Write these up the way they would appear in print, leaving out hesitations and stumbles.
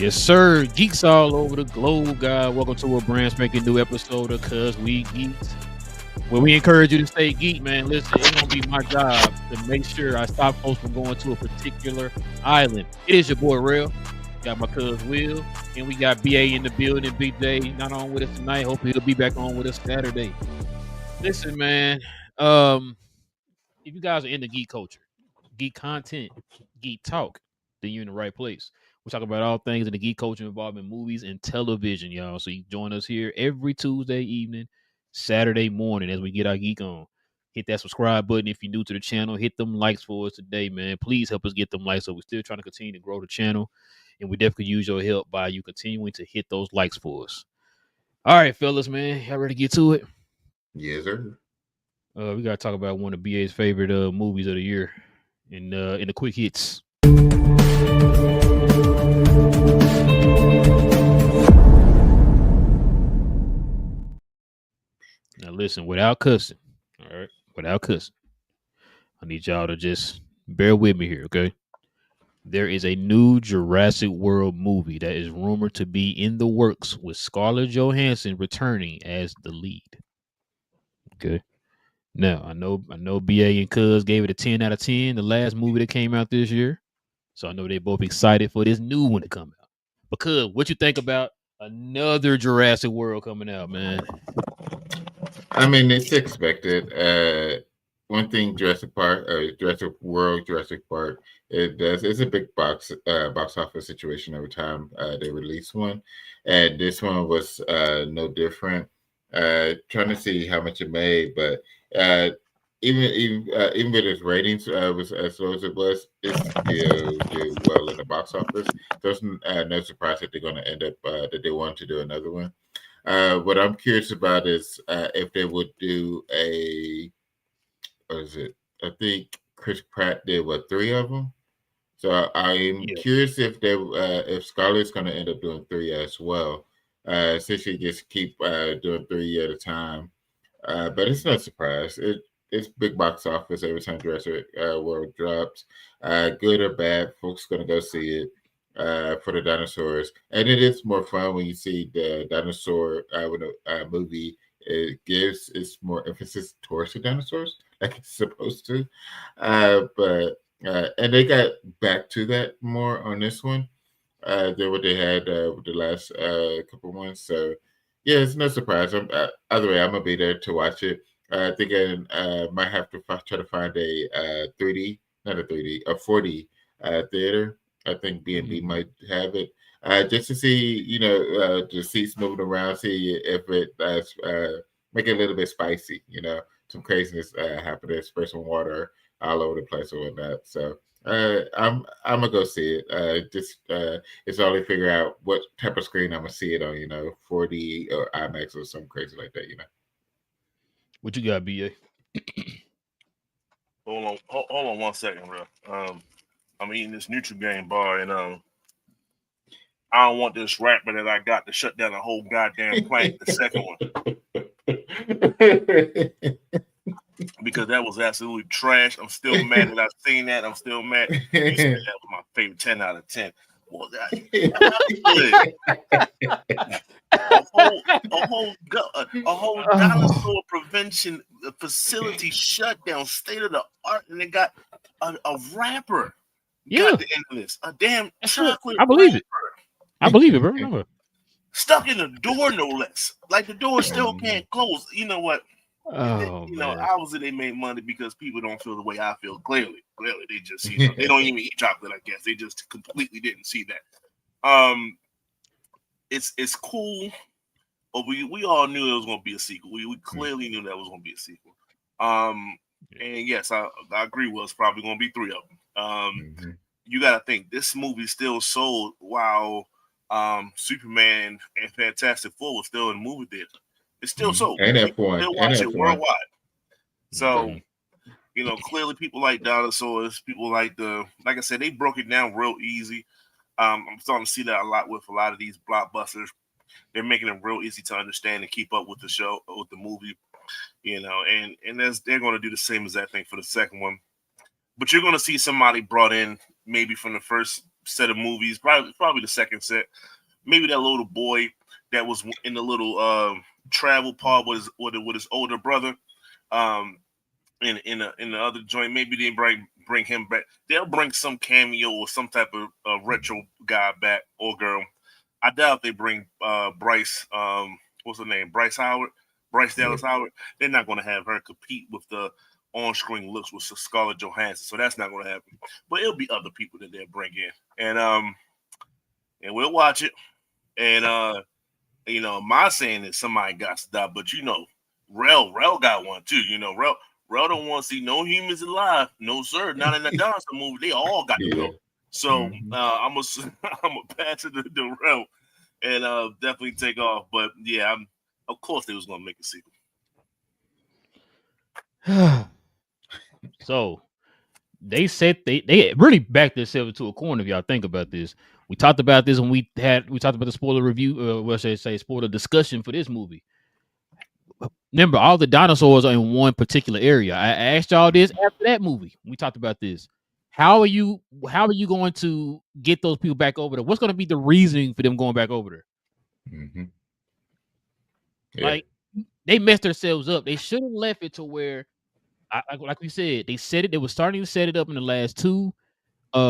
Yes, sir. Geeks all over the globe, guys. Welcome to a brand spanking new episode of Cuz We Geeks. Well, we encourage you to stay geek, man. Listen, it's gonna be my job to make sure I stop folks from going to a particular island. It is your boy Real. Got my cuz Will, and we got BA in the building. Big J not on with us tonight. Hopefully he'll be back on with us Saturday. Listen, man. If you guys are into geek culture, geek content, geek talk, then you're in the right place. We talk about all things in the geek culture involving movies and television, y'all. So you join us here every Tuesday evening, Saturday morning as we get our geek on. Hit that subscribe button if you're new to the channel. Hit them likes for us today, man. Please help us get them likes. So we're still trying to continue to grow the channel, and we definitely use your help by you continuing to hit those likes for us. All right, fellas, man, y'all ready to get to it? Yes, sir. We gotta talk about one of BA's favorite movies of the year in the quick hits. Now listen, without cussing, all right, without cussing, I need y'all to just bear with me here, okay? There is a new Jurassic World movie that is rumored to be in the works with Scarlett Johansson returning as the lead. Okay. Now I know BA and Cuz gave it a 10 out of 10, the last movie that came out this year. So I know they both excited for this new one to come out. Because what you think about another Jurassic World coming out, man? I mean, it's expected. One thing Jurassic Park, Jurassic World, Jurassic Park, it's a big box office situation every time they release one, and this one was no different. Trying to see how much it made, but uh, even with its ratings was as low as it was, it still did well in the box office. So it's no surprise that they're going to end up that they want to do another one. What I'm curious about is if they would do what is it? I think Chris Pratt did three of them. So I'm Yeah. curious if Scarlett's going to end up doing three as well. Since she just keep doing three at a time. But it's no surprise. It's big box office every time Jurassic World drops. Good or bad, folks gonna go see it for the dinosaurs, and it is more fun when you see the dinosaur when a movie it gives its more emphasis towards the dinosaurs like it's supposed to. But and they got back to that more on this one than what they had with the last couple ones. So yeah, it's no surprise. Either way, I'm gonna be there to watch it. I think I might have to try to find a 3D, not a 3D, a 4D theater. I think B&B might have it just to see, the seats moving around, see if it make it a little bit spicy. Some craziness happening, spray some water all over the place or whatnot. So I'm gonna go see it. It's only figure out what type of screen I'm gonna see it on. 4D or IMAX or something crazy like that. What you got, BA? Hold on 1 second, bro. I'm eating this Nutri-Grain bar, and I don't want this rapper that I got to shut down the whole goddamn plant. The second one. Because that was absolutely trash. I'm still mad that I've seen that. I'm still mad. You said that was my favorite 10 out of 10. Well, a whole dinosaur prevention facility shut down, state of the art, and they got a rapper. Yeah, got the end of this. A damn chocolate I believe rapper. I believe it, bro. Remember. Stuck in the door, no less. Like the door still can't close. You know what? Oh, man. Obviously they made money because people don't feel the way I feel. Clearly, they just they don't even eat chocolate. I guess they just completely didn't see that. It's cool, but we all knew it was going to be a sequel. We clearly knew that was going to be a sequel. And yes, I agree. It's probably going to be three of them. You got to think this movie still sold while Superman and Fantastic Four was still in the movie theater. It's still sold. And People still watch it worldwide. So, clearly people like dinosaurs. People like like I said, they broke it down real easy. I'm starting to see that a lot with a lot of these blockbusters. They're making it real easy to understand and keep up with the show, with the movie, and they're going to do the same exact thing for the second one. But you're going to see somebody brought in maybe from the first set of movies, probably the second set. Maybe that little boy that was in the little travel pod with his older brother. In the other joint, maybe they bring him back. They'll bring some cameo or some type of retro guy back or girl. I doubt they bring Bryce. What's her name? Bryce Dallas Howard. They're not going to have her compete with the on-screen looks with Scarlett Johansson, so that's not going to happen. But it'll be other people that they'll bring in, and we'll watch it. And my saying is somebody got to die, but Rel got one too. Rel don't want to see no humans alive. No, sir. Not in the dinosaur movie. They all got to go. So I'm gonna pass it to Rel and definitely take off. But yeah, of course they was gonna make a sequel. So they said they really backed themselves into a corner. If y'all think about this, we talked about this when we talked about the spoiler review. What should I say? Spoiler discussion for this movie. Remember, all the dinosaurs are in one particular area. I asked y'all this after that movie. We talked about this. How are you going to get those people back over there? What's going to be the reasoning for them going back over there? Mm-hmm. Yeah. Like, they messed themselves up. They should have left it to where, like we said, they said it. They were starting to set it up in the last two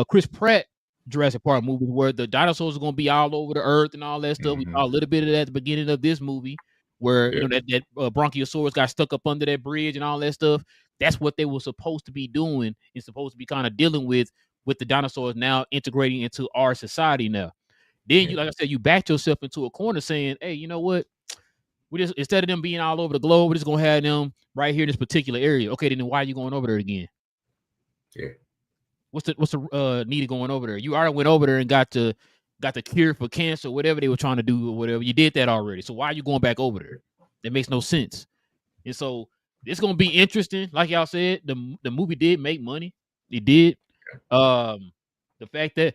Chris Pratt Jurassic Park movies where the dinosaurs are going to be all over the earth and all that stuff. We saw a little bit of that at the beginning of this movie, where that Bronchiosaurus got stuck up under that bridge and all that stuff. That's what they were supposed to be doing and supposed to be kind of dealing with the dinosaurs now integrating into our society now. Then you, like I said, you backed yourself into a corner saying, hey, you know what? We just, instead of them being all over the globe, we're just gonna have them right here in this particular area. Okay, then why are you going over there again? Yeah. What's the need of going over there? You already went over there and got the cure for cancer, whatever they were trying to do or whatever. You did that already. So why are you going back over there? That makes no sense. And so it's gonna be interesting. Like y'all said, the movie did make money. It did. The fact that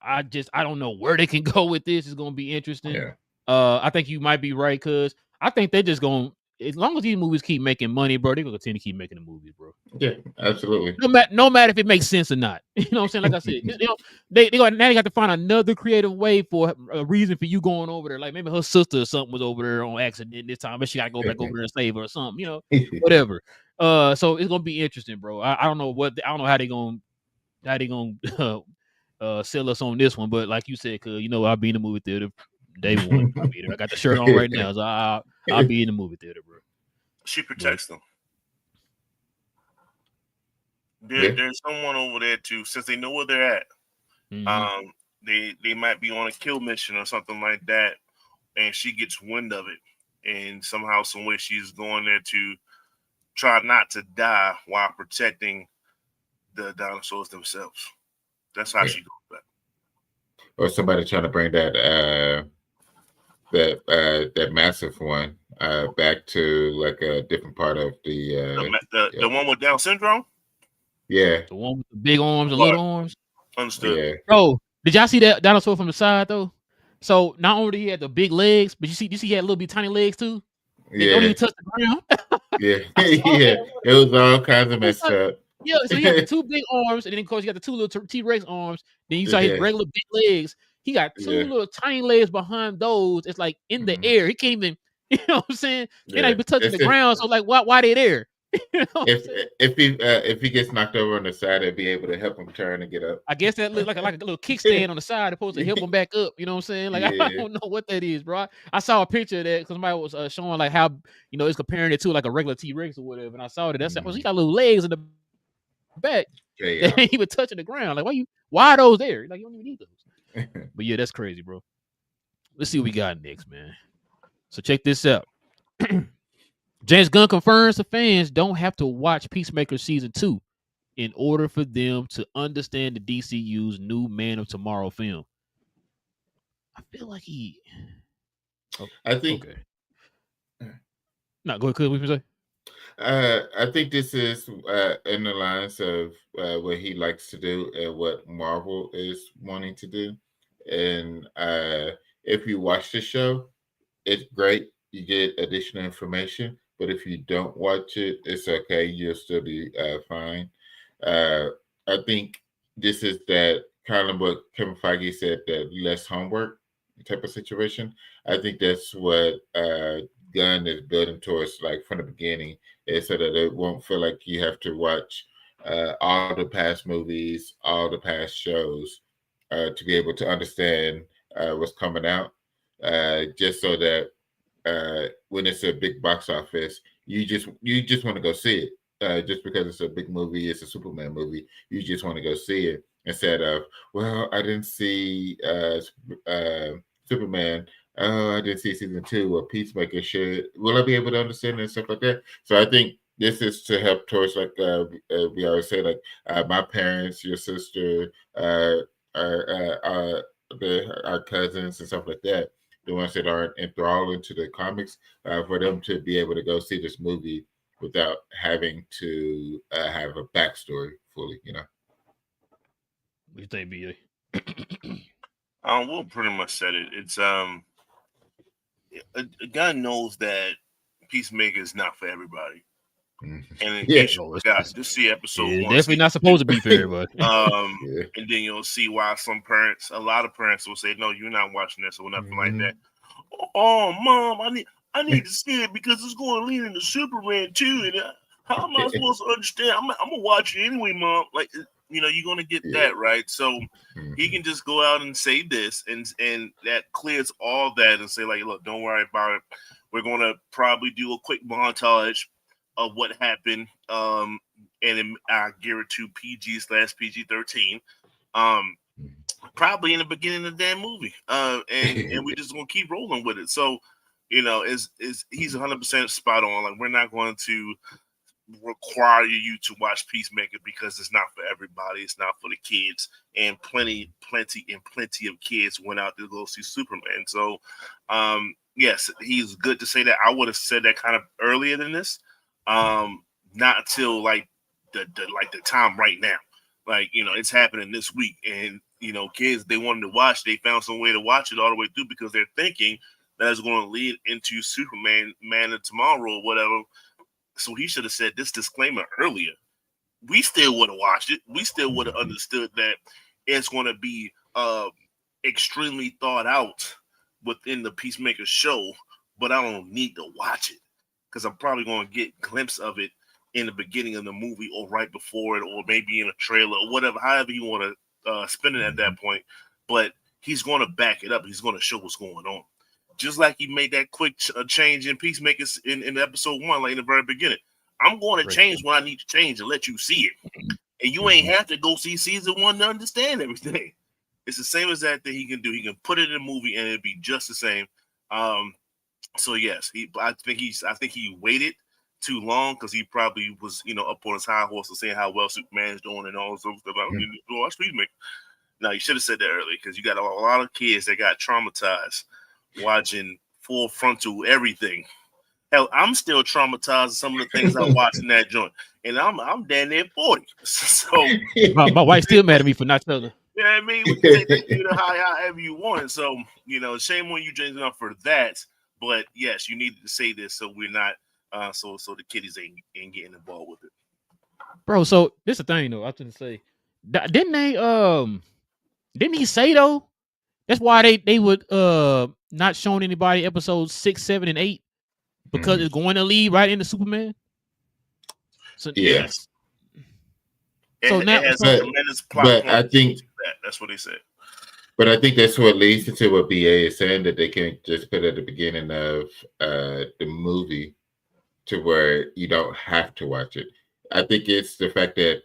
I don't know where they can go with this. Is gonna be interesting. Yeah. I think you might be right, cuz I think they're just gonna, as long as these movies keep making money, bro, they're gonna continue to keep making the movies, bro. Yeah, absolutely. No matter if it makes sense or not. You know what I'm saying? Like I said, they got to find another creative way for a reason for you going over there. Like maybe her sister or something was over there on accident this time, but she got to go back over there and save her or something. Whatever. So it's gonna be interesting, bro. I don't know how they gonna sell us on this one, but like you said, cause I'll be in the movie theater day one. I'll be there. I got the shirt on right now, so I'll be in the movie theater, bro. She protects them. There's someone over there too, since they know where they're at. Mm-hmm. They might be on a kill mission or something like that, and she gets wind of it, and somehow, some way, she's going there to try not to die while protecting the dinosaurs themselves. That's how she goes back. Or somebody trying to bring that massive one back to like a different part of the one with Down syndrome. Yeah, the one with the big arms and little arms. Understood. Yeah. Bro, did y'all see that dinosaur from the side though? So not only did he had the big legs, but you see he had little bit tiny legs too. They don't even touch the ground. Yeah, yeah. It was all kinds of messed up. Yeah, so he had the two big arms, and then of course you got the two little T-Rex arms. Then you saw his regular big legs. He got two little tiny legs behind those. It's like in the air. He can't even, you know what I'm saying? They're not even touching the ground. So like, why they there? If he gets knocked over on the side, it'd be able to help him turn and get up. I guess that looks like a little kickstand on the side, supposed to help him back up. You know what I'm saying? Like I don't know what that is, bro. I saw a picture of that because somebody was showing like how it's comparing it to like a regular T-Rex or whatever, and I saw that. That's well, he got little legs in the back. He was touching the ground. Like why are those there? Like you don't even need those. But yeah, that's crazy, bro. Let's see what we got next, man. So check this out. James Gunn confirms the fans don't have to watch Peacemaker Season 2 in order for them to understand the DCU's new Man of Tomorrow film. I feel like I think... Okay. No, go ahead. What you say? I think this is in the lines of what he likes to do and what Marvel is wanting to do. And if you watch the show, it's great. You get additional information. But if you don't watch it, it's okay. You'll still be fine. I think this is that kind of what Kevin Feige said, that less homework type of situation. I think that's what Gunn is building towards, like from the beginning, is so that it won't feel like you have to watch all the past movies, all the past shows, to be able to understand what's coming out. Just so that when it's a big box office, you just want to go see it. Just because it's a big movie, it's a Superman movie, you just want to go see it instead of, well, I didn't see Superman. Oh, I didn't see season 2 or Peacemaker. Will I be able to understand it and stuff like that? So I think this is to help towards, like we always say, like my parents, your sister, our, our cousins and stuff like that, the ones that aren't enthralled into the comics, for them to be able to go see this movie without having to have a backstory fully, you know. What you think, BA? We'll pretty much said it. It's a guy knows that Peacemaker is not for everybody. And in case you forgot, just see episode it's 1. definitely not supposed to be for everybody. And then you'll see why a lot of parents will say, "No, you're not watching this" or nothing like that. Oh, Mom, I need to see it because it's going to lead into Superman too. And how am I supposed to understand? I'm gonna watch it anyway, Mom. Like, you're gonna get that right. So he can just go out and say this, and that clears all that, and say, like, look, don't worry about it. We're gonna probably do a quick montage of what happened, and I gear it to PG/PG-13. Probably in the beginning of the damn movie, and we just gonna keep rolling with it. So, is he's 100% spot on. Like, we're not going to require you to watch Peacemaker because it's not for everybody. It's not for the kids, and plenty of kids went out to go see Superman. So, yes, he's good to say that. I would have said that kind of earlier than this, not until like the time right now. Like, it's happening this week, and kids, they wanted to watch. They found some way to watch it all the way through because they're thinking that it's going to lead into Superman, Man of Tomorrow, or whatever. So he should have said this disclaimer earlier. We still would have watched it. We still would have understood that it's going to be extremely thought out within the Peacemaker show, but I don't need to watch it because I'm probably going to get a glimpse of it in the beginning of the movie or right before it, or maybe in a trailer or whatever, however you want to spin it at that point. But he's going to back it up. He's going to show what's going on. Just like he made that quick change in Peacemakers in episode 1, like in the very beginning. I'm going to change when I need to change and let you see it. And you ain't have to go see season 1 to understand everything. It's the same as that he can do. He can put it in a movie and it'd be just the same. So yes, I think he waited too long because he probably was, up on his high horse and saying how well Superman is doing and all this stuff. I need to watch Peacemaker. Now, you should have said that earlier because you got a lot of kids that got traumatized watching full frontal everything. Hell, I'm still traumatized of some of the things I watched in that joint, and I'm damn near 40. So my wife's still mad at me for not telling her. Yeah, I mean, we can take that however you want. So, shame on you, James, enough for that. But yes, you needed to say this so we're not, so the kiddies ain't getting involved with it. Bro, so this is the thing though. I was gonna say, didn't he say though? That's why they would not showing anybody episodes 6, 7, and 8 because it's going to lead right into Superman. So yes. So it now, has a tremendous plot. But I think that's what they said. But I think that's what leads into what BA is saying, that they can't just put at the beginning of the movie to where you don't have to watch it. I think it's the fact that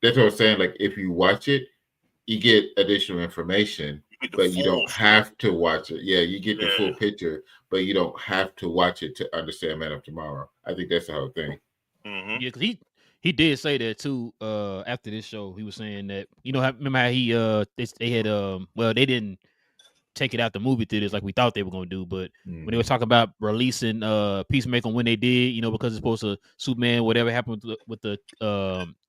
that's what I'm saying. Like, if you watch it, you get additional information, but you don't have to watch it. Yeah, you get the full picture, but you don't have to watch it to understand Man of Tomorrow. I think that's the whole thing. Mm-hmm. Yeah, because he did say that too. After this show, he was saying that remember how he they had they didn't take it out the movie theaters like we thought they were gonna do, but when they were talking about releasing Peacemaker when they did, because it's supposed to Superman, whatever happened with the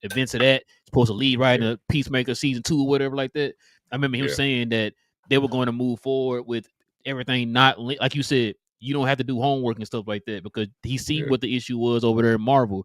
events of that, it's supposed to lead right into Peacemaker season 2 or whatever like that. I remember him saying that they were going to move forward with everything not like you said. You don't have to do homework and stuff like that because he seen what the issue was over there in Marvel.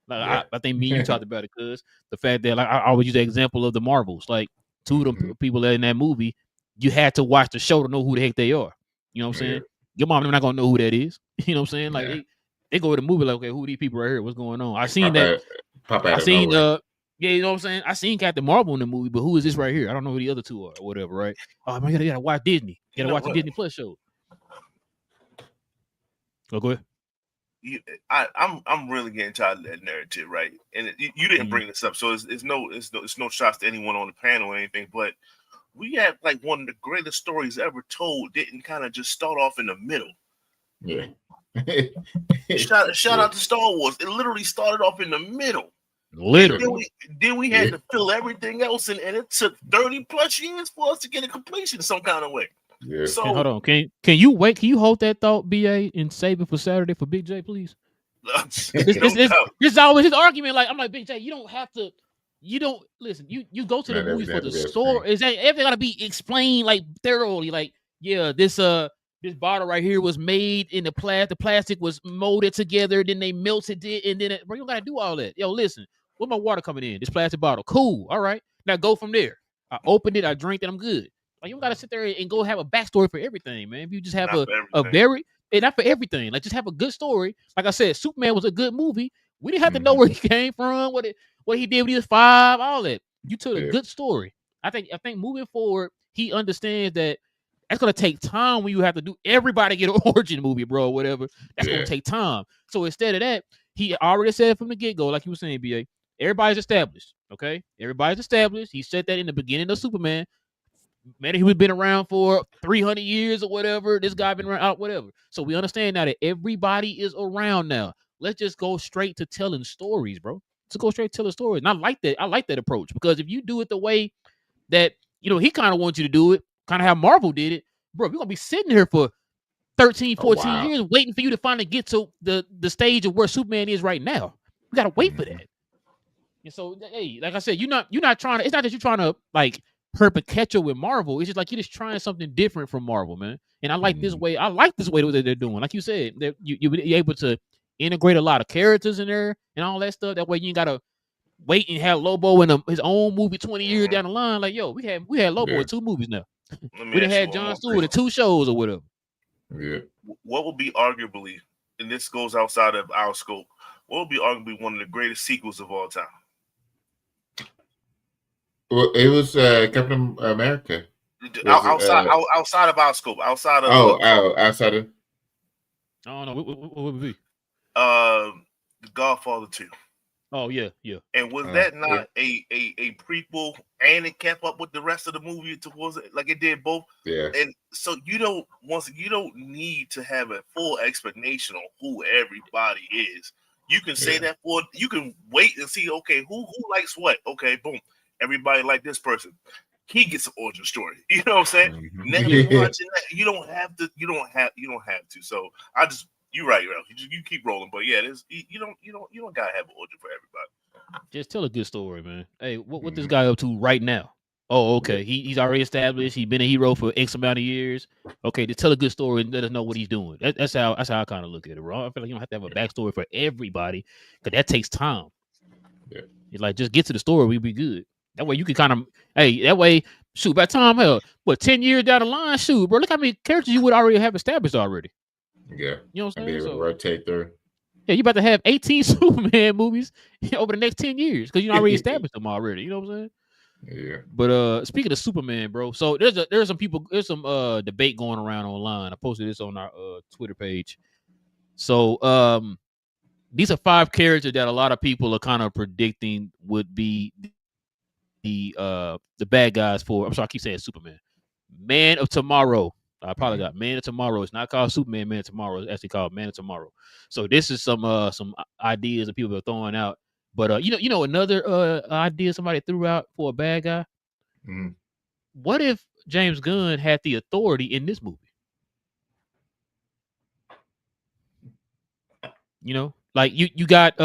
Like Yeah. I think me and you talked about it, cause the fact that like I always use the example of the Marvels. Like two of them people that in that movie, you had to watch the show to know who the heck they are. You know what I'm saying? Your mom not gonna know who that is. You know what I'm saying? Like they go to the movie like, okay, who are these people right here? What's going on? I seen that. Pop out I of seen nowhere. yeah, you know what I'm saying? I seen Captain Marvel in the movie, but who is this right here? I don't know who the other two are or whatever, right? Oh man, you gotta watch Disney. You gotta watch the Disney Plus show. Oh, go ahead. I'm really getting tired of that narrative, right? And you didn't bring this up, so it's no shots to anyone on the panel or anything. But we have like one of the greatest stories ever told. Didn't kind of just start off in the middle. Yeah. Shout out to Star Wars. It literally started off in the middle. Literally. Then we had to fill everything else in, and it took 30 plus years for us to get a completion some kind of way. Yeah. So hold on. Can you wait? Can you hold that thought, BA, and save it for Saturday for Big J, please? This is always his argument. Like I'm like, Big J, you don't have to. You don't listen. You go to the movies for the story. Is that everything gotta be explained like thoroughly? Like yeah, this bottle right here was made in the plastic was molded together, then they melted it, and then bro, you gotta do all that. Yo, listen, where my water coming in? This plastic bottle, cool. All right, now go from there. I opened it, I drank it, I'm good. Like you don't gotta sit there and go have a backstory for everything, man. If you just have a very and not for everything, like just have a good story. Like I said, Superman was a good movie. We didn't have to know where he came from, what he did when he was 5, all that. You told a good story. I think moving forward, he understands that that's gonna take time when you have to do everybody get an origin movie, bro, or whatever. That's gonna take time. So instead of that, he already said it from the get-go, like you were saying, BA. Everybody's established. Okay, everybody's established. He said that in the beginning of Superman. Man, he was been around for 300 years or whatever. This guy been around, whatever. So we understand now that everybody is around now. Let's just go straight to telling stories, bro. Let's go straight to telling stories. And I like that. I like that approach because if you do it the way that he kind of wants you to do it, kind of how Marvel did it, bro, we're gonna be sitting here for 13, 14 years waiting for you to finally get to the stage of where Superman is right now. We gotta wait for that. And so, hey, like I said, you're not trying to. It's not that you're trying to like perpetuate with Marvel. It's just like you're just trying something different from Marvel, man. And I like this way. I like this way that they're doing. Like you said, you're able to integrate a lot of characters in there and all that stuff. That way you ain't gotta wait and have Lobo in his own movie 20 years down the line. Like, yo, we had Lobo in 2 movies now. We done had Jon Stewart in 2 shows or whatever. Yeah. What would be arguably, and this goes outside of our scope, what would be arguably one of the greatest sequels of all time? Well, it was Captain America. Outside of our scope, outside of outside of. I don't know what would it be. The Godfather 2. Oh yeah. And was that not a prequel, and it kept up with the rest of the movie towards it, like it did both? Yeah. And so you don't need to have a full explanation on who everybody is. You can say that you can wait and see. Okay, who likes what? Okay, boom. Everybody like this person. He gets an origin story. You know what I'm saying? Now you're watching that. You don't have to. So you're right, you keep rolling, but yeah, you don't gotta have an origin for everybody. Just tell a good story, man. Hey, what this guy up to right now? Oh, okay. He's already established. He's been a hero for X amount of years. Okay, to tell a good story and let us know what he's doing. That's how I kind of look at it, bro. I feel like you don't have to have a backstory for everybody because that takes time. Yeah. It's like just get to the story, we'll be good. That way you can kind of that way, shoot, by the time 10 years down the line, shoot, bro, look how many characters you would already have established already. Yeah. You know what I'm saying? Be able to rotate through. Yeah, you about to have 18 Superman movies over the next 10 years because you already established them already. You know what I'm saying? Yeah. But speaking of Superman, bro, so there's some debate going around online. I posted this on our Twitter page. So these are 5 characters that a lot of people are kind of predicting would be the bad guys for. I'm sorry, I keep saying Superman. Man of Tomorrow. I apologize. Man of Tomorrow. It's not called Superman. Man of Tomorrow. It's actually called Man of Tomorrow. So this is some ideas that people are throwing out. But you know another idea somebody threw out for a bad guy. What if James Gunn had the authority in this movie? You know, like you got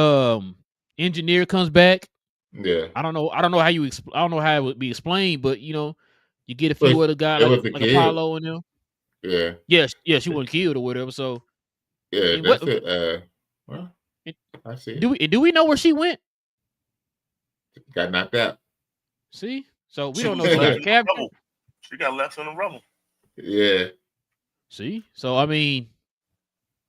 Engineer comes back. Yeah. I don't know how I don't know how it would be explained, but you get a few other guys like Apollo and them. Yeah. Yes, she wasn't killed or whatever. So yeah, that's it. Well, And I see. do we know where she went? Got knocked out. See, so we She don't know was if she left got in the captured. rubble. She got left in the rubble. Yeah. See, so I mean,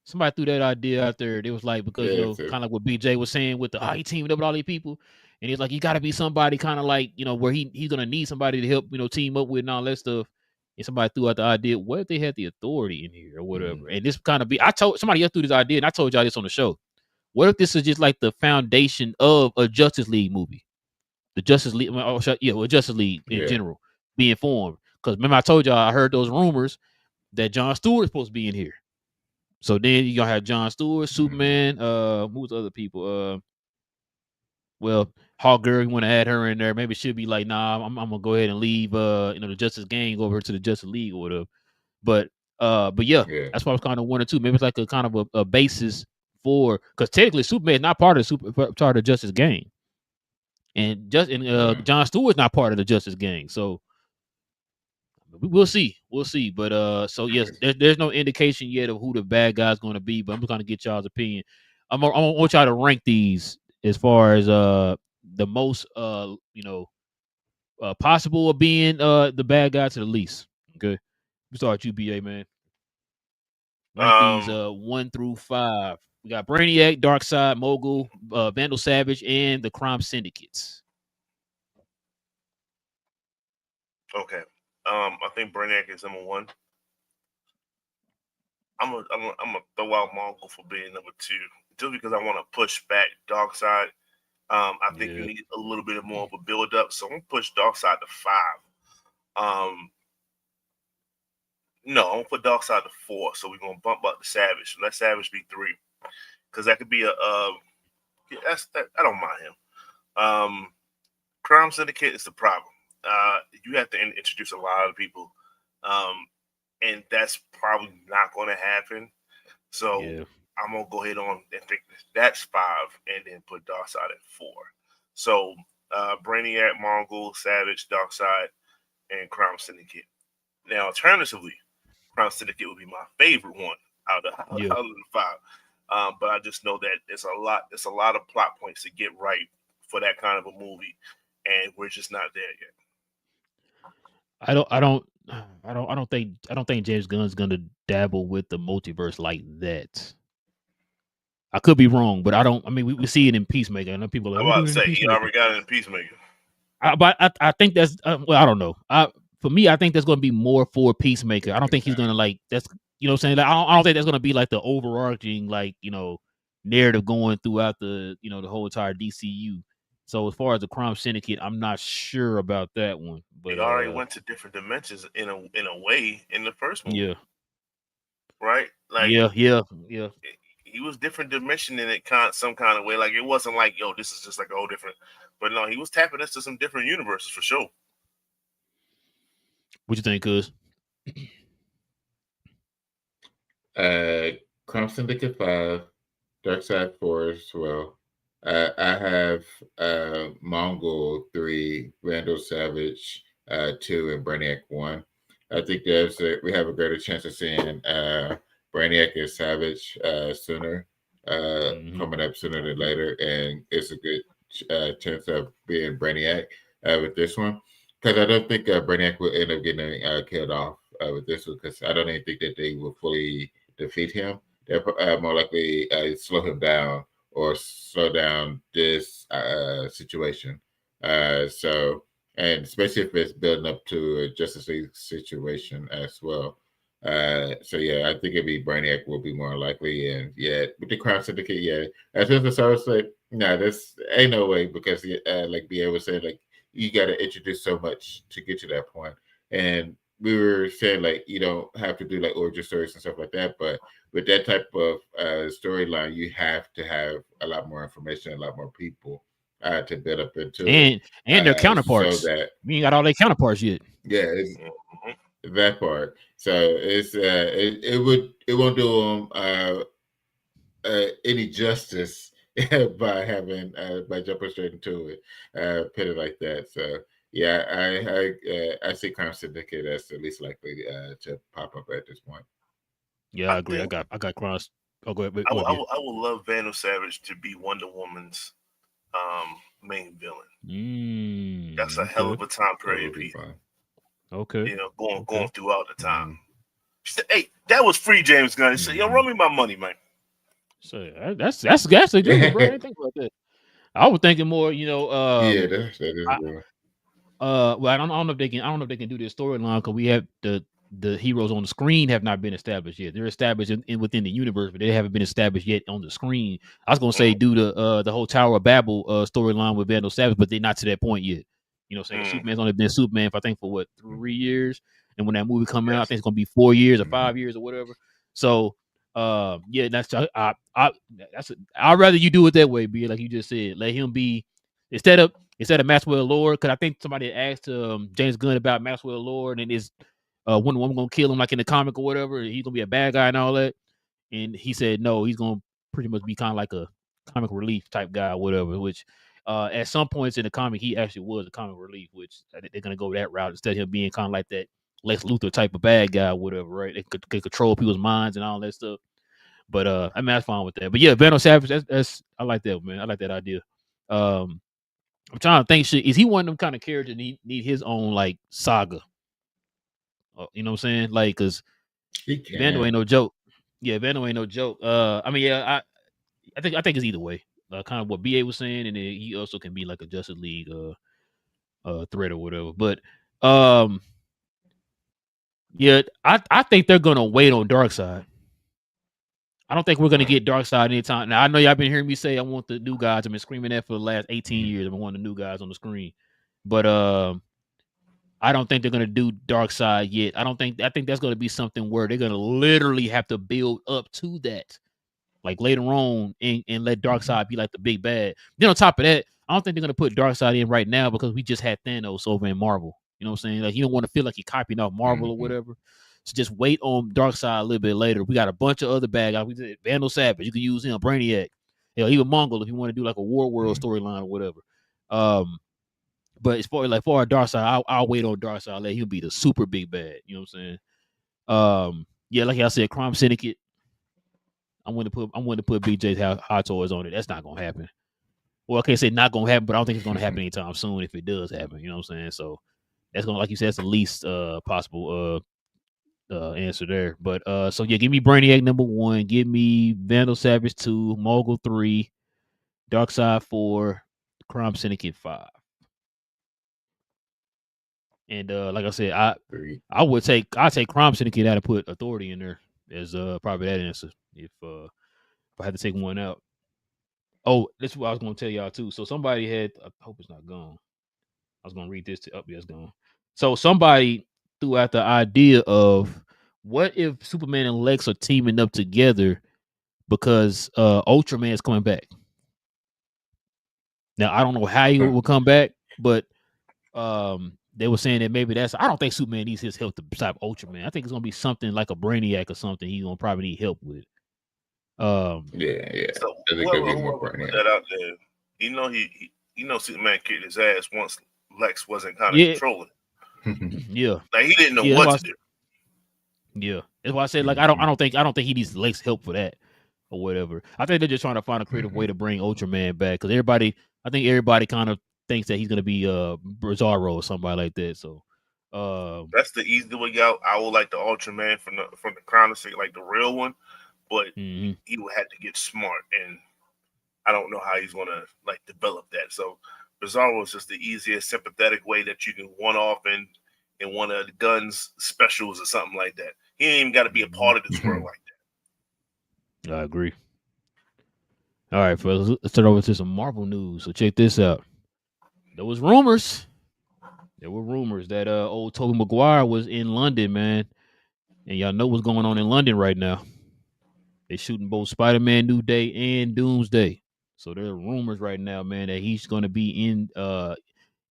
somebody threw that idea out there. It was like because Yeah. Too. kind of like what BJ was saying with the he teamed up with all these people, and he's like, you got to be somebody kind of like where he's gonna need somebody to help team up with and all that stuff. And somebody threw out the idea, what if they had the authority in here or whatever? And this kind of be, I told somebody else threw this idea, and I told y'all this on the show. What if this is just like the foundation of a Justice League movie? The Justice League, Justice League in Yeah. general being formed. Because remember, I told y'all I heard those rumors that Jon Stewart is supposed to be in here. So then you gonna have Jon Stewart, Superman, who's the other people? Well, Hawk Girl, you want to add her in there? Maybe she'll be like, nah, I'm gonna go ahead and leave the Justice Gang over to the Justice League or whatever. But yeah, Yeah. that's why I was kind of one or two. Maybe it's like a kind of a basis for because technically Superman is not part of the Justice Gang. And Jon Stewart's not part of the Justice Gang, so we'll see. We'll see. But so yes, there's no indication yet of who the bad guy's going to be. But I'm just going to get y'all's opinion. I'm gonna want y'all to rank these as far as the most possible of being the bad guy to the least. Okay, we start with UBA, man. Rank these 1 through 5. We got Brainiac, Darkseid, Mogul, Vandal Savage, and the Crime Syndicates. Okay. I think Brainiac is number 1. I'm gonna throw out Mongol for being number 2, just because I want to push back Darkseid. I think you need a little bit more of a build up, so I'm gonna push Darkseid to 5. No, I'm gonna put Darkseid to 4, so we're gonna bump up the Savage. Let Savage be 3, because that could be I don't mind him. Crime Syndicate is the problem. You have to introduce a lot of people, and that's probably not going to happen. So I'm gonna go ahead on and think that's 5, and then put Darkseid at 4. So Brainiac, Mongol, Savage, Darkseid, and Crime Syndicate. Now, alternatively, Crime Syndicate would be my favorite one out of the 5. But I just know that it's a lot of plot points to get right for that kind of a movie, and we're just not there yet. I don't think James Gunn's gonna dabble with the multiverse like that. I could be wrong, but I don't. I mean, we see it in Peacemaker. I know people are like, I'm about to say he already got it in Peacemaker. But I think that's well, I don't know. For me, I think that's going to be more for Peacemaker. I don't think he's going to like that's what I'm saying. Like, I don't think that's going to be like the overarching narrative going throughout the the whole entire DCU. So as far as the Crime Syndicate, I'm not sure about that one. But it already went to different dimensions in a way in the first movie. Yeah. Right? Like yeah. He was different dimension in it some kind of way. Like it wasn't like, yo, this is just like a whole different. But no, he was tapping into some different universes for sure. What you think, Cuz? Crime Syndicate 5, Darkseid 4 as well. I have Mongol 3, Vandal Savage 2, and Brainiac 1. I think we have a greater chance of seeing Brainiac and Savage sooner, coming up sooner than later, and it's a good chance of being Brainiac with this one, because I don't think Brainiac will end up getting killed off with this one, because I don't even think that they will fully defeat him. They're more likely slow him down or slow down this situation. So, and especially if it's building up to a Justice League situation as well. So yeah, I think it'd be Brainiac will be more likely, and yeah, with the Crime Syndicate, yeah, as if the source like, no, this ain't no way, because like BA was saying, like you got to introduce so much to get to that point, and we were saying like you don't have to do like origin stories and stuff like that, but with that type of storyline, you have to have a lot more information, a lot more people to build up into it, and their counterparts. So that we ain't got all their counterparts yet. Yeah, it's that part. So it's it won't do them any justice by having by jumping straight into it, put it like that. So yeah, I see Crime Syndicate as the least likely to pop up at this point. Yeah, I agree. I got Cross. Oh, go ahead. I Go would, I ahead. would, I would love Vandal Savage to be Wonder Woman's main villain. That's a hell Okay. of a time That period would be piece. fun. Okay. Going Okay. throughout the time. Mm-hmm. She said, "Hey, that was free, James Gunn." He said, "Yo, Mm-hmm. run me my money, man." So that's a good one, bro. I didn't think about that. I was thinking more, Yeah, that is good. well, I don't know if they can. I don't know if they can do this storyline because we have the heroes on the screen have not been established yet. They're established in within the universe, but they haven't been established yet on the screen. I was gonna say do the whole Tower of Babel storyline with Vandal Savage, but they're not to that point yet. You know, what I'm saying Mm, Superman's only been Superman for I think for what 3 years, and when that movie come out, I yes. think it's gonna be 4 years or Mm-hmm. 5 years or whatever. So, yeah, I'd rather you do it that way, be like you just said, let him be instead of Maxwell Lord, because I think somebody asked James Gunn about Maxwell Lord and is Wonder Woman gonna kill him like in the comic or whatever. He's gonna be a bad guy and all that, and he said no, he's gonna pretty much be kind of like a comic relief type guy or whatever. Which at some points in the comic he actually was a comic relief, which they're gonna go that route instead of him being kind of like that Lex Luthor type of bad guy or whatever, right? They could control people's minds and all that stuff. But I mean that's fine with that. But yeah, Venom Savage, that's I like that, man. I like that idea. Um, I'm trying to think. Shit, is he one of them kind of characters need his own like saga? You know what I'm saying? Like, cause He Vandal can. ain't no joke. Yeah, Vandal ain't no joke. I mean, yeah, I think it's either way. Kind of what BA was saying, and then he also can be like a Justice League threat or whatever. But yeah, I think they're gonna wait on Darkseid. I don't think we're gonna get Darkseid anytime. Now I know y'all been hearing me say I want the new guys. I've been screaming that for the last 18 years. I've been wanting the new guys on the screen, but I don't think they're gonna do Darkseid yet. I think that's gonna be something where they're gonna literally have to build up to that, like later on, and let Mm-hmm. Darkseid be like the big bad. Then on top of that, I don't think they're gonna put Darkseid in right now because we just had Thanos over in Marvel. You know what I'm saying? Like you don't want to feel like you're copying off Marvel or Mm-hmm. whatever. So just wait on Darkseid a little bit later. We got a bunch of other bad guys. We did Vandal Savage. You can use him, Brainiac. Hell, even Mongol if you want to do like a War World storyline or whatever. Um, but as far as Darkseid, I'll wait on Darkseid. I'll let him be the super big bad. You know what I'm saying? Yeah, like I said, Crime Syndicate. I'm going to put BJ's hot toys on it. That's not gonna happen. Well, I can't say not gonna happen, but I don't think it's gonna happen anytime soon. If it does happen, you know what I'm saying. So that's gonna, like you said, that's the least possible answer there. But so yeah, give me Brainiac number 1, give me Vandal Savage 2, Mogul 3, Darkseid 4, Crime Syndicate 5. And like I said, Three. I'd take Crime Syndicate out and put Authority in there as probably that answer if I had to take one out. Oh, that's what I was gonna tell y'all too. So somebody had I hope it's not gone. I was gonna read this to up, yeah, it's gone. So somebody threw out the idea of what if Superman and Lex are teaming up together because Ultraman's coming back. Now I don't know how he Okay. will come back, but they were saying that maybe I don't think Superman needs his help to stop Ultraman. I think it's gonna be something like a Brainiac or something he's gonna probably need help with. Um Yeah. So I think it'll be more whoever put Brainiac. that out there, Superman kicked his ass once Lex wasn't kind of yeah, controlling. yeah, Like he didn't know yeah, what to do. that's why I said like Mhm. I don't think he needs Lex help for that or whatever. I think they're just trying to find a creative way Mhm. to bring Ultraman back because I think everybody kind of thinks that he's gonna be Bizarro or somebody like that. So That's the easy way out. I would like the Ultraman from the Crown of State, like the real one, but mhm. he would have to get smart, and I don't know how he's gonna like develop that. So Bizarro is just the easiest, sympathetic way that you can one off in one of the guns specials or something like that. He ain't even got to be a part of this world Mhm. like I agree. All right, fellas, let's start over to some Marvel news. So check this out. There was rumors. There were rumors that old Tobey Maguire was in London, man. And y'all know what's going on in London right now. They're shooting both Spider-Man New Day and Doomsday. So there are rumors right now, man, that he's going to be in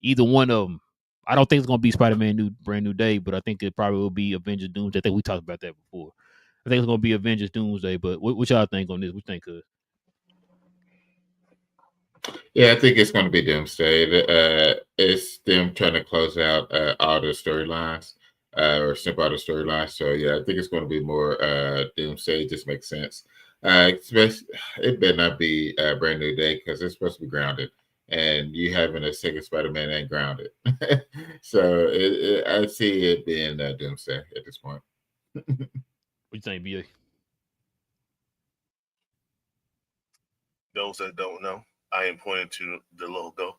either one of them. I don't think it's going to be Spider-Man Brand New Day, but I think it probably will be Avengers Doomsday. I think we talked about that before. I think it's going to be Avengers Doomsday, but what y'all think on this? What you think? Yeah, I think it's going to be Doomsday. It's them trying to close out all the storylines or snip out the storylines. So yeah, I think it's going to be more Doomsday. It just makes sense. Especially, it better not be a brand new day because it's supposed to be grounded, and you having a second Spider-Man ain't grounded. So I see it being Doomsday at this point. What you think, BA? Those that don't know, I am pointing to the logo.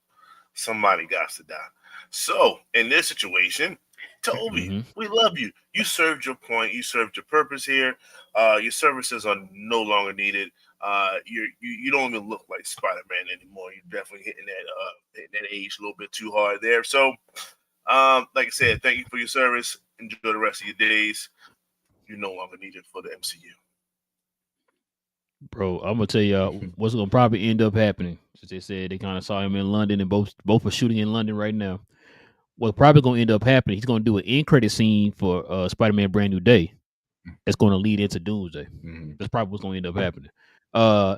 Somebody got to die. So in this situation, Toby, we love you. You served your point. You served your purpose here. Your services are no longer needed. You don't even look like Spider-Man anymore. You're definitely hitting that age a little bit too hard there. So, like I said, thank you for your service. Enjoy the rest of your days. You're no longer needed for the MCU. Bro, I'm gonna tell y'all what's gonna probably end up happening. Since they said they kind of saw him in London, and both are shooting in London right now. What's probably gonna end up happening? He's gonna do an end credit scene for Spider-Man: Brand New Day. That's gonna lead into Doomsday. That's probably what's gonna end up happening.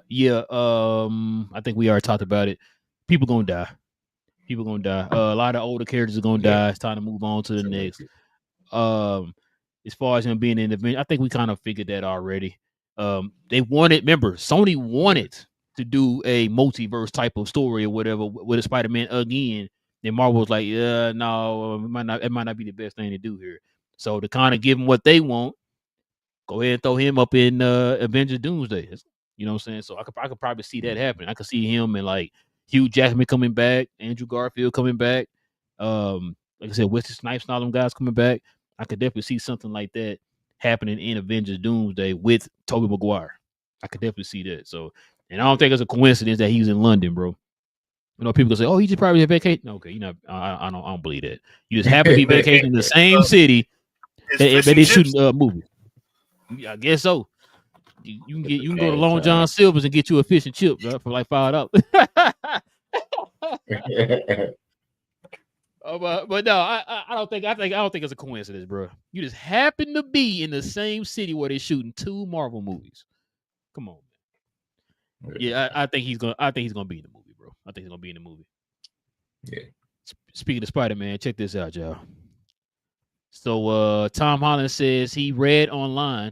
Yeah. I think we already talked about it. People gonna die. People gonna die. A lot of older characters are gonna die. It's time to move on to the next. As far as him being in the event, I think we kind of figured that already. They wanted, remember, Sony wanted to do a multiverse type of story or whatever with a Spider-Man again. Then Marvel was like, yeah, no, it might not be the best thing to do here. So to kind of give them what they want, go ahead and throw him up in Avengers Doomsday. You know what I'm saying? So I could probably see that happen. I could see him and like Hugh Jackman coming back, Andrew Garfield coming back. Like I said, Wesley Snipes and all them guys coming back. I could definitely see something like that happening in Avengers Doomsday with Tobey Maguire. I could definitely see that. So, and I don't think it's a coincidence that he's in London, bro. You know, people can say, "Oh, he just probably vacation." Okay, you know, I don't believe that. You just happen to be vacationing in the same city that they shooting movies. I guess so. You can go to Long John Silver's and get you a fish and chips for like $5. But no, I don't think it's a coincidence, bro. You just happen to be in the same city where they're shooting 2 Marvel movies. Come on, man. Yeah, I think he's gonna be in the movie, bro. I think he's gonna be in the movie. Yeah. Speaking of Spider-Man, check this out, y'all. So Tom Holland says he reads online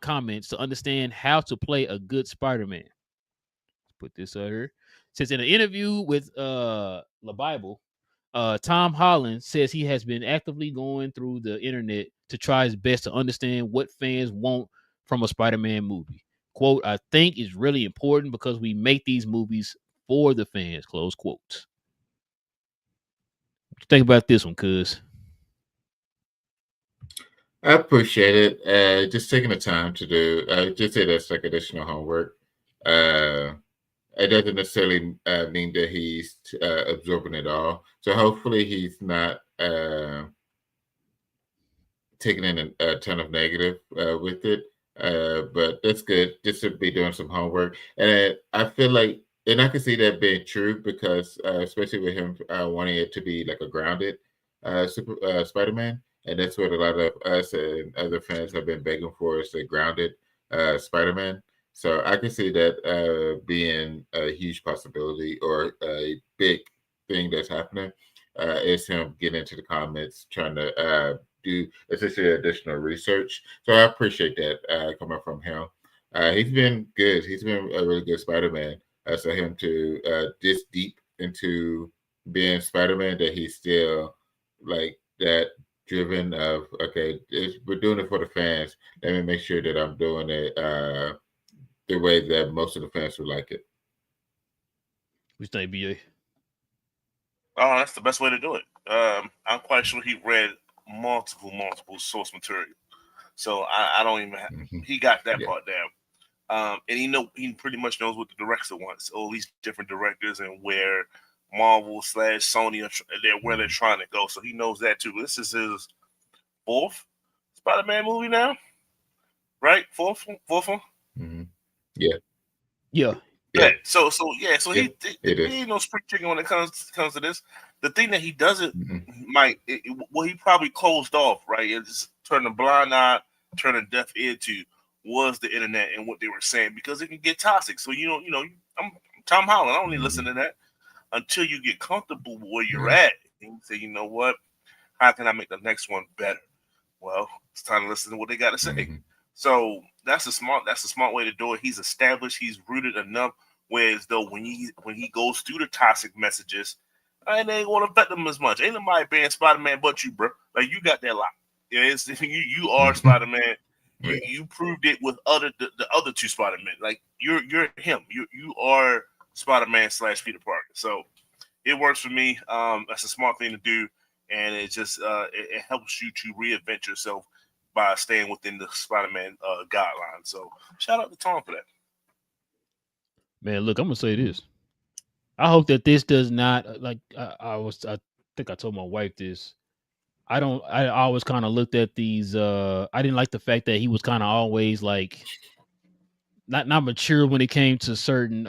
comments to understand how to play a good Spider-Man. Let's put this out here. Says in an interview with La Bible, Tom Holland says he has been actively going through the internet to try his best to understand what fans want from a Spider-Man movie. Quote, I think it's really important because we make these movies for the fans, close quote. What you think about this one, cuz? I appreciate it. Just taking the time to do. Just say that's like additional homework. It doesn't necessarily mean that he's absorbing it all. So hopefully he's not taking in a ton of negative with it. But that's good just to be doing some homework. And I feel like, and I can see that being true because especially with him wanting it to be like a grounded Spider-Man. And that's what a lot of us and other fans have been begging for is a grounded Spider-Man. So I can see that being a huge possibility or a big thing that's happening is him getting into the comments, trying to do essentially additional research. So I appreciate that coming from him. He's been good. He's been a really good Spider-Man. So him to this deep into being Spider-Man that he's still like that driven of, okay, we're doing it for the fans. Let me make sure that I'm doing it the way that most of the fans would like it. What you think, BA? Oh, that's the best way to do it. I'm quite sure he read multiple source material, so I don't even. He got that part down, and he pretty much knows what the director wants. All these different directors and where Marvel / Sony where they're trying to go. So he knows that too. This is his 4th Spider-Man movie now, right? Fourth one. Mm-hmm. Yeah. So he ain't no spring chicken when it comes to this. The thing that he doesn't he probably closed off, right? It just turned a blind eye, turned a deaf ear to was the internet and what they were saying because it can get toxic. So I'm Tom Holland. I only listen to that until you get comfortable where you're at and you say, you know what? How can I make the next one better? Well, it's time to listen to what they got to say. So That's a smart way to do it. He's established. He's rooted enough. Whereas though when he goes through the toxic messages, it ain't gonna affect him as much. Ain't nobody being Spider-Man but you, bro. Like you got that lock. Yeah, it's you are Spider-Man. You proved it with the other two Spider-Men. Like you're him. You are Spider-Man / Peter Parker. So it works for me. That's a smart thing to do, and it just it helps you to reinvent yourself by staying within the Spider-Man guidelines. So shout out to Tom for that. Man, look, I'm gonna say this. I hope that this does not like I think I told my wife this. I always kind of looked at these I didn't like the fact that he was kind of always like not mature when it came to certain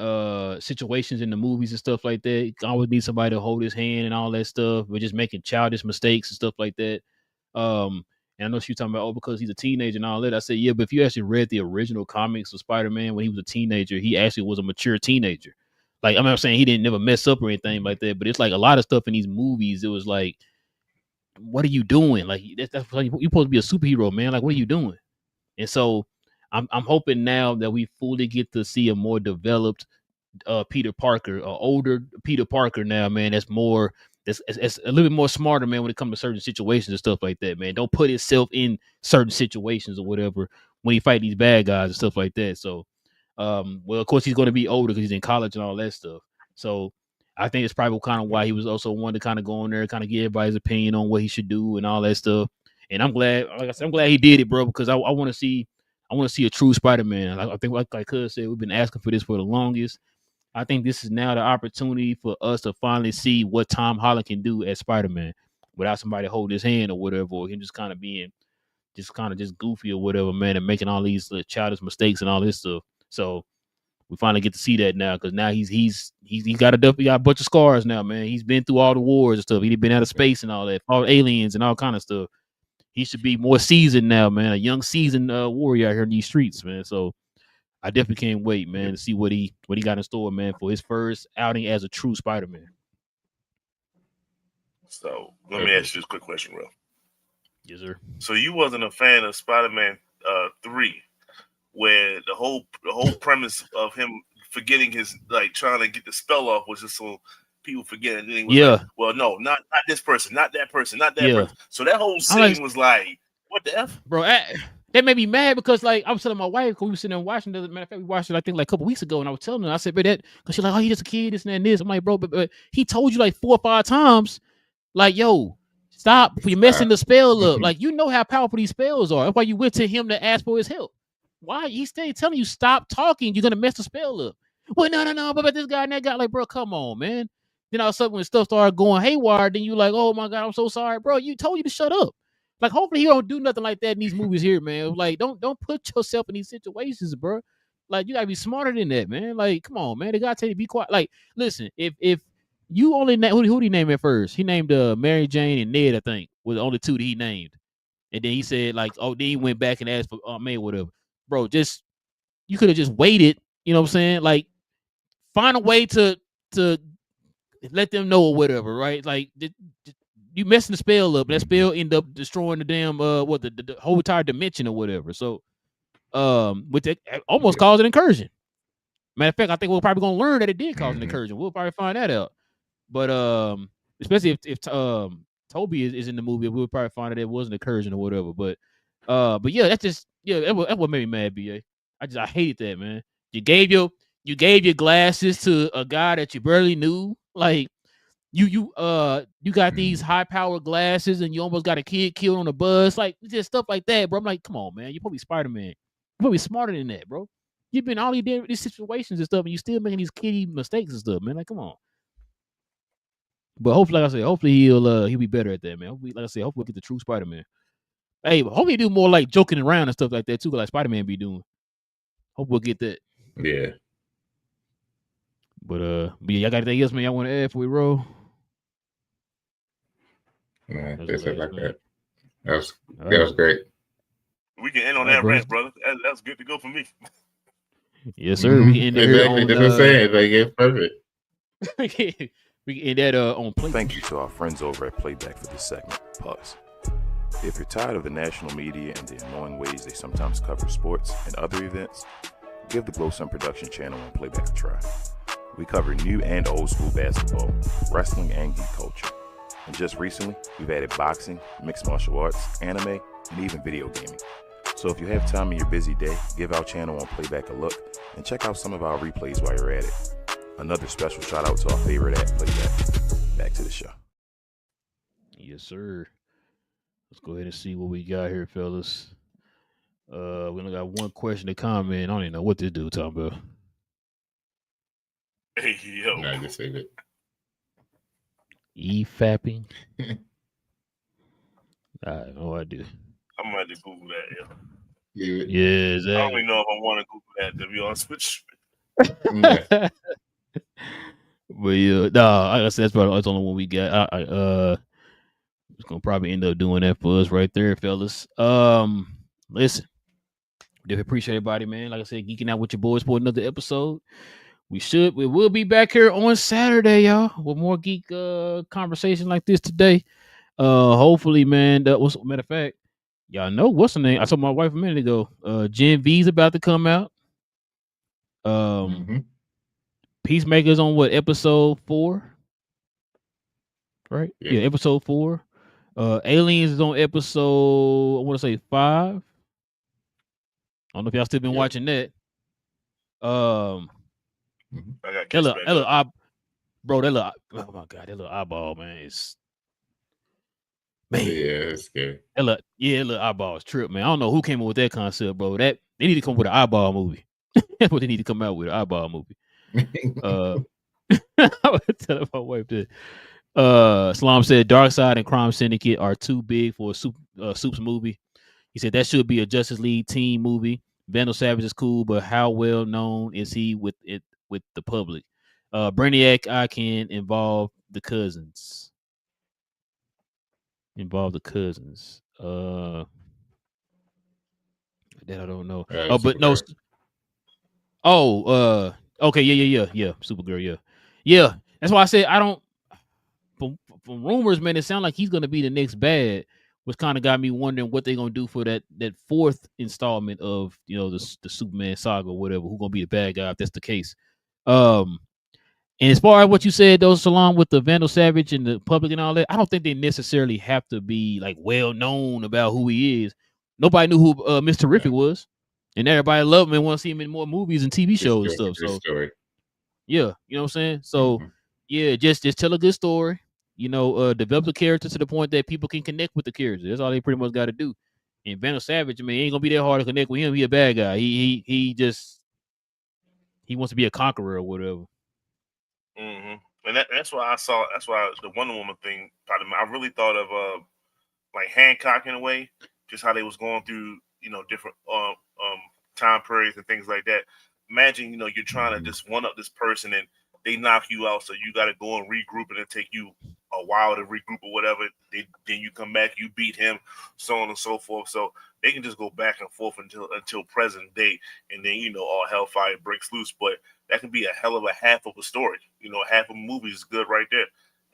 situations in the movies and stuff like that. You always need somebody to hold his hand and all that stuff, but just making childish mistakes and stuff like that. And I know she was talking about, oh, because he's a teenager and all that. I said, yeah, but if you actually read the original comics of Spider-Man when he was a teenager, he actually was a mature teenager. Like, I'm not saying he didn't never mess up or anything like that, but it's like a lot of stuff in these movies, it was like, what are you doing? Like, that's like, you're supposed to be a superhero, man. Like, what are you doing? And so I'm hoping now that we fully get to see a more developed Peter Parker, older Peter Parker now, man. That's more, it's a little bit more smarter, man, when it comes to certain situations and stuff like that, man. Don't put himself in certain situations or whatever when he fight these bad guys and stuff like that. So, well, of course, he's going to be older because he's in college and all that stuff. So I think it's probably kind of why he was also one to kind of go in there, kind of give everybody's opinion on what he should do and all that stuff. And I'm glad, like I said, I'm glad he did it, bro, because I want to see a true Spider-Man. I think, like Cuz said, we've been asking for this for the longest. I think this is now the opportunity for us to finally see what Tom Holland can do as Spider-Man without somebody holding his hand or whatever, or him just kind of being just goofy or whatever, man, and making all these childish mistakes and all this stuff. So we finally get to see that now because now he's got a bunch of scars now, man. He's been through all the wars and stuff. He's been out of space and all that, all aliens and all kind of stuff. He should be more seasoned now, man. A young seasoned warrior out here in these streets, man. So I definitely can't wait, man, to see what he got in store, man, for his first outing as a true Spider-Man. So let me ask you this quick question, Will. Yes, sir. So you wasn't a fan of Spider-Man 3, where the whole premise of him forgetting his, like, trying to get the spell off was just so people forget it. And was like, well, no, not this person, not that person, not that person. So that whole scene was like, what the F? Bro, that made me mad because, like, I was telling my wife, because we were sitting there watching, as a matter of fact, we watched it, I think, like, a couple weeks ago, and I was telling her, I said, but that, because she's like, oh, he's just a kid, this and that and this. I'm like, bro, but he told you, like, 4 or 5 times, like, yo, stop, you're messing the spell up. Like, you know how powerful these spells are. That's why you went to him to ask for his help. Why? He's still telling you, stop talking, you're going to mess the spell up. Well, no, but this guy and that guy, like, bro, come on, man. Then all of a sudden, when stuff started going haywire, then you like, oh, my God, I'm so sorry, bro. You told you to shut up. Like, hopefully he don't do nothing like that in these movies here, man. Like, don't put yourself in these situations, bro. Like, you gotta be smarter than that, man. Like, come on, man. They gotta tell you to be quiet. Like, listen, if you only who did he name at first? He named Mary Jane and Ned, I think, were the only 2 that he named. And then he said, like, oh, then he went back and asked for May or whatever. Bro, you could have just waited. You know what I'm saying? Like, find a way to let them know or whatever, right? Like, you messing the spell up. That spell end up destroying the damn the whole entire dimension or whatever. So, which almost caused an incursion. Matter of fact, I think we're probably gonna learn that it did cause an incursion. We'll probably find that out. But especially if Toby is in the movie, we'll probably find out it was an incursion or whatever. But yeah, that's what made me mad, BA. I hated that, man. You gave your glasses to a guy that you barely knew, like. You got these high powered glasses and you almost got a kid killed on a bus, like just stuff like that, bro. I'm like, come on, man, you're probably Spider-Man. You're probably smarter than that, bro. You've been all these situations and stuff, and you still making these kiddie mistakes and stuff, man. Like, come on. But hopefully, like I said, hopefully he'll be better at that, man. Hopefully, like I said, hopefully we'll get the true Spider-Man. Hey, hopefully he do more like joking around and stuff like that too, like Spider-Man be doing. Hope we'll get that. Yeah. But yeah, y'all got anything else, man? Y'all want to add before we roll? Man, that's it like that. That was great. We can end on that rant, brother. That's good to go for me. Yes, sir. We can end exactly. That's what I'm saying. Like, it's perfect. We can end that on Playback. Thank you to our friends over at Playback for this segment. Pause. If you're tired of the national media and the annoying ways they sometimes cover sports and other events, give the Glow Sun Production channel on Playback a try. We cover new and old school basketball, wrestling, and geek culture. And just recently, we've added boxing, mixed martial arts, anime, and even video gaming. So if you have time in your busy day, give our channel on Playback a look and check out some of our replays while you're at it. Another special shout out to our favorite at Playback. Back to the show. Yes, sir. Let's go ahead and see what we got here, fellas. We only got one question to comment. I don't even know what this dude talking about. Hey, yo. No, just save it. E-fapping? I have no idea. I'm going to Google that, yo. Leave it. Yeah, I exactly. don't even know if I want to Google that, to be honest with you. Yeah. But yeah, nah, like I said, that's probably that's the only one we got. It's gonna probably end up doing that for us right there, fellas. Listen, definitely appreciate everybody, man. Like I said, geeking out with your boys for another episode. We will be back here on Saturday, y'all, with more geek conversation like this today. Hopefully, man. Matter of fact, y'all know what's her name? I told my wife a minute ago. Gen V's about to come out. Mhm. Peacemaker's on what, episode 4? Right? Yeah. Yeah, episode 4. Aliens is on episode, I want to say 5. I don't know if y'all still been Yeah. watching that. I got That look, bro, that look, oh my god, that little eyeball, man, is man. Yeah, it's scary. That look eyeball is trip, man. I don't know who came up with that concept, bro. That they need to come up with an eyeball movie. That's what they need to come out with, an eyeball movie. I would tell my wife that. Salam said Darkseid and Crime Syndicate are too big for a Soup's movie. He said that should be a Justice League team movie. Vandal Savage is cool, but how well known is he with the public? Brainiac, I can involve the cousins. That I don't know. But no. Oh, okay, yeah. Supergirl, yeah. That's why I said I don't. From rumors, man, it sounds like he's gonna be the next bad, which kind of got me wondering what they're gonna do for that 4th installment of the Superman saga or whatever. Who's gonna be the bad guy if that's the case? And as far as what you said, though, Salon, with the Vandal Savage and the public and all that, I don't think they necessarily have to be like well known about who he is. Nobody knew who Mr. Terrific was, and everybody loved him and want to see him in more movies and TV shows and stuff. So, yeah, you know what I'm saying. So, yeah, just tell a good story. Develop the character to the point that people can connect with the character. That's all they pretty much got to do. And Vandal Savage, I mean, it ain't gonna be that hard to connect with him. He a bad guy. He wants to be a conqueror or whatever. Mm-hmm. And that's why that's why the Wonder Woman thing. I really thought of like Hancock in a way, just how they was going through different time periods and things like that. Imagine you're trying to just one up this person and they knock you out, so you got to go and regroup, and it take you a while to regroup or whatever. Then you come back, you beat him, so on and so forth. So they can just go back and forth until present day, and then all hellfire breaks loose. But that can be a hell of a half of a story. Half of a movie is good right there.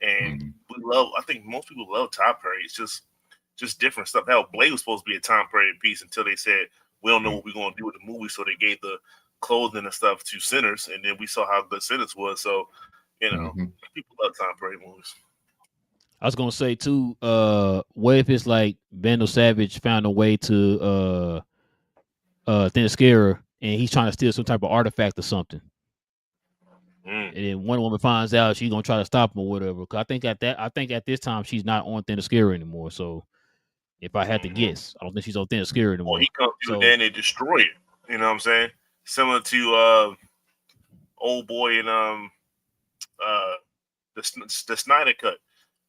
And I think most people love time period. It's just different stuff. Hell, Blade was supposed to be a time period piece until they said we don't know what we're gonna do with the movie, so they gave the clothing and stuff to Sinners, and then we saw how good Sinners was. So, people love time period movies. I was gonna say too, what if it's like Vandal Savage found a way to Themyscira, and he's trying to steal some type of artifact or something. And then one woman finds out, she's gonna try to stop him or whatever. Cause I think at this time she's not on Themyscira anymore. So if I had to guess, I don't think she's on Themyscira anymore. Well, he comes through there and they destroy it. You know what I'm saying? Similar to Old Boy and the Snyder Cut.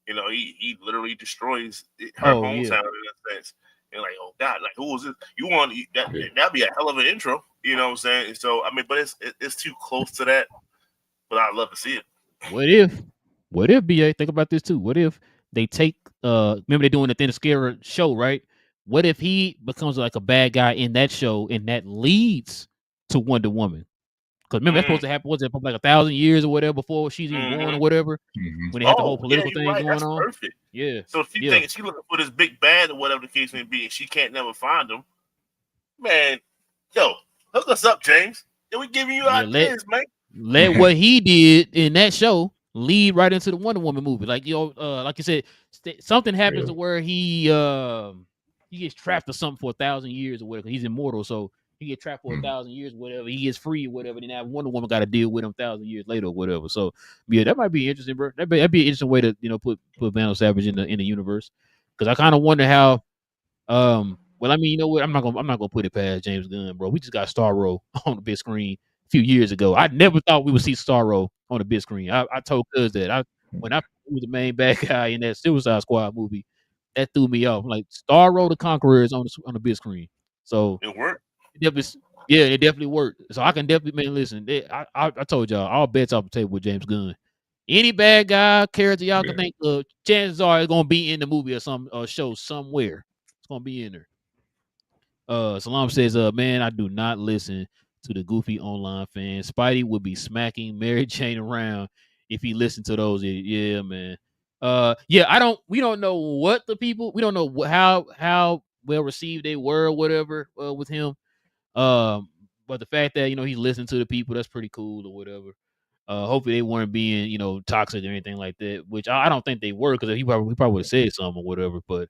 He literally destroys her hometown in a sense. And like, oh God, like who was this? You want that'd be a hell of an intro. You know what I'm saying? So I mean, but it's too close to that. But I'd love to see it. What if BA, think about this too? What if they take remember they're doing the Themyscira show, right? What if he becomes like a bad guy in that show and that leads to Wonder Woman? Because remember, that's supposed to happen. Was it like 1,000 years or whatever before she's even born or whatever? When they had the whole political thing you're going That's on. Perfect. Yeah. So if she thinks she's looking for this big bad or whatever the case may be, and she can't never find him, man, yo, hook us up, James. Yeah, we giving you ideas, man. Let what he did in that show lead right into the Wonder Woman movie. Like like you said, something happens to where he gets trapped or something for 1,000 years or whatever. He's immortal, so he gets trapped for 1,000 years, or whatever. He gets free or whatever. Then that Wonder Woman got to deal with him 1,000 years later or whatever. So yeah, that might be interesting, bro. That'd be an interesting way to put Vandal Savage in the universe. Because I kind of wonder how. Well, I mean, you know what? I'm not gonna put it past James Gunn, bro. We just got Starro on the big screen a few years ago. I never thought we would see Starro on the big screen. I told Cuz that when I was the main bad guy in that Suicide Squad movie, that threw me off. Like Starro the Conqueror is on the big screen, so it worked. It definitely worked. So I can definitely, man, listen. I told y'all, all bets off the table with James Gunn. Any bad guy character y'all can think of, chances are it's gonna be in the movie or some show somewhere. It's gonna be in there. Salam says, man, I do not listen to the goofy online fans. Spidey would be smacking Mary Jane around if he listened to those. Yeah, man. We don't know what the people, we don't know how well received they were or whatever with him. But the fact that he's listening to the people, that's pretty cool or whatever. Hopefully they weren't being toxic or anything like that, which I don't think they were, because he probably would have said something or whatever. But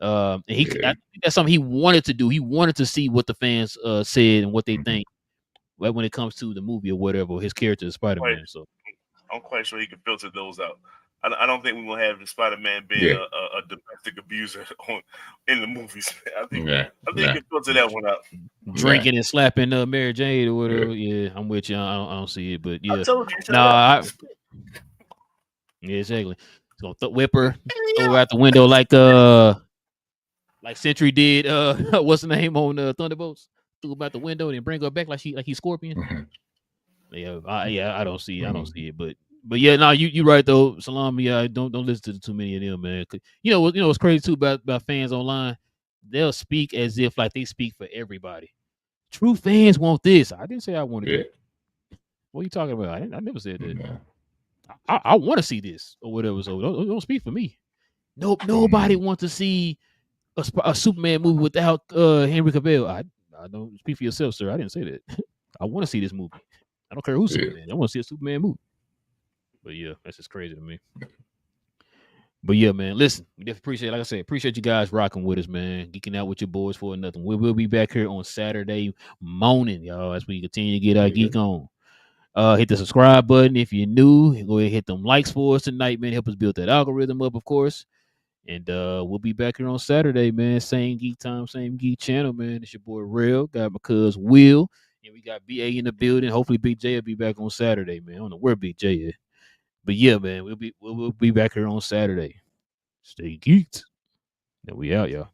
I think that's something he wanted to do. He wanted to see what the fans said and what they think when it comes to the movie or whatever, his character is Spider-Man. So I'm quite sure he can filter those out. I don't think we will have the Spider-Man being a domestic abuser in the movies. I think he can filter that one out. Drinking and slapping Mary Jane or whatever. Yeah, I'm with you. I don't see it, but yeah. I told you. Yeah, exactly. He's gonna whip her, throw her out the window like Sentry did. What's the name on Thunderbolts? Threw him out the window and then bring her back like he's Scorpion. I don't see it, but yeah, no, you right though, Salam. Yeah, don't listen to too many of them, man. You know what's crazy too about fans online? They'll speak as if like they speak for everybody. True fans want this. I didn't say I wanted it. What are you talking about? I never said that. I want to see this or whatever. So don't speak for me. Nope. Nobody wants to see a Superman movie without Henry Cavill. I don't speak for yourself, sir. I didn't say that. I want to see this movie. I don't care who's Superman. I want to see a Superman movie. But yeah, that's just crazy to me. But yeah, man, listen, we definitely appreciate you guys rocking with us, man. Geeking out with your boys for nothing. We will be back here on Saturday morning, y'all, as we continue to get our geek on. Hit the subscribe button if you're new. Go ahead and hit them likes for us tonight, man. Help us build that algorithm up, of course. And we'll be back here on Saturday, man. Same geek time, same geek channel, man. It's your boy Real. Got my cuz Will. And we got BA in the building. Hopefully Big J will be back on Saturday, man. I don't know where Big J is. But yeah, man, we'll be back here on Saturday. Stay geeked. Now we out, y'all.